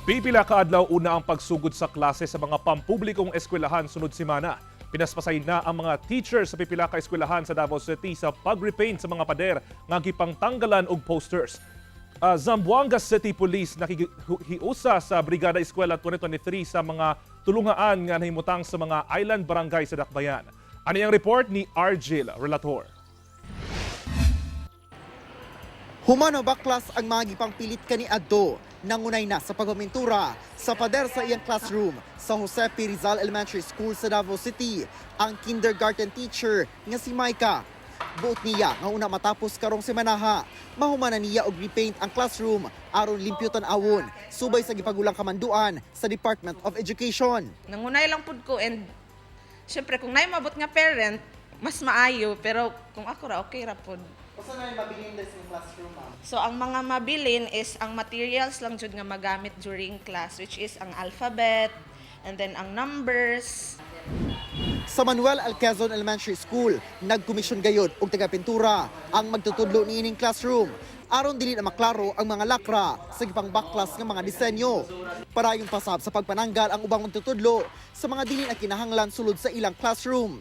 Pipila ka adlaw una ang pagsugod sa klase sa mga pampublikong eskwelahan sunod semana. Pinaspasay na ang mga teachers sa pipila ka eskwelahan sa Davao City sa pag-repaint sa mga pader nga gipangtanggalan og posters. Zamboanga City Police nakihiusa sa Brigada Eskwela 2023 sa mga tulungaan nga nahimutang sa mga island barangay sa Dakbayan. Ani ang report ni Argil Relator. Humano baklas ang mga gipangpilit kani adto nangunay na sa pagpamintura sa pader sa iyang classroom sa Jose P. Rizal Elementary School sa Davao City ang kindergarten teacher nga si Maika. Buot niya nga una matapos karong semanaha, mahumanan niya og repaint ang classroom aron limpyo tan-awon subay sa gipagulang kamanduan sa Department of Education. Nangunay lang pud ko and syempre kung naay mabot nga parent, mas maayo pero kung ako ra okay ra pud. Usa na mabilin sa classroom, ma'am? So ang mga mabilin is ang materials lang jud nga magamit during class which is ang alphabet and then ang numbers. Sa Manuel Alquezon Elementary School, nagkomisyon gayud og taga-pintura ang magtutudlo niining classroom aron dili na maklaro ang mga lakra sa gipangbaklas nga mga disenyo. Para yung pasab sa pagpananggal ang ubang magtutudlo sa mga dili na kinahanglan sulod sa ilang classroom.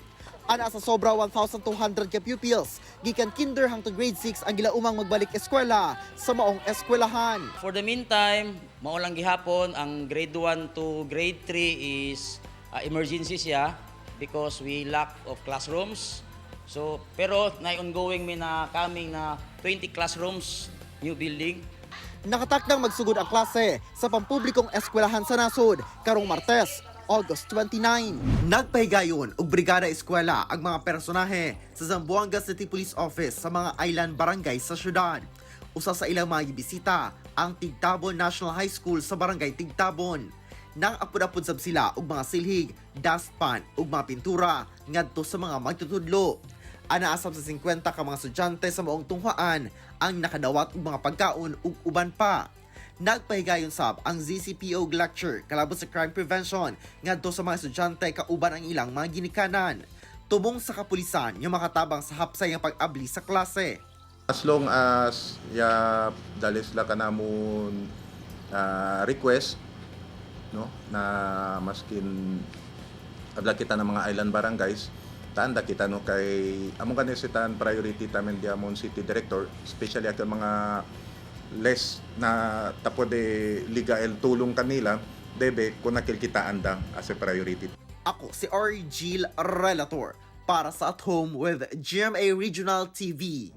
Ana sa sobra 1,200 ka pupils, gikan kinder hangtod grade 6 ang gilaumang magbalik eskwela sa maong eskwelahan. For the meantime, maulang gihapon ang grade 1 to grade 3 is emergency siya because we lack of classrooms. So, pero na ongoing may na coming na 20 classrooms, new building. Nakatakdang magsugod ang klase sa pampublikong eskwelahan sa nasod karong Martes, August 29. Nagpahigayon og Brigada Eskwela ang mga personahe sa Zamboanga City Police Office sa mga island barangay sa syudad. Usa sa ilang mga gibisita ang Tigtabon National High School sa barangay Tigtabon. Nang apod-apod sab sila og mga silhig, dustpan ug mga pintura ngadto sa mga magtutudlo. Anaasab sa 50 ka mga estudyante sa maong tunghuan ang nakadawat og mga pagkaon ug uban pa. Nagpahigayon sab ang ZCPO lecture kalabot sa crime prevention ngadto sa mga estudyante kauban ang ilang mga ginikanan. Tubong sa kapulisan nga makatabang sa hapsay nga pag-abli sa klase. As long as dali sila kanamon request no na maskin adla kita ng mga island barangays tanda kita no kay among kanisitan priority tamen di amon city director especially ang mga less na tapo de legal tulong kanila debe kung nakilkitaan da as a priority. Ako si Argil Relator para sa At Home with GMA Regional TV.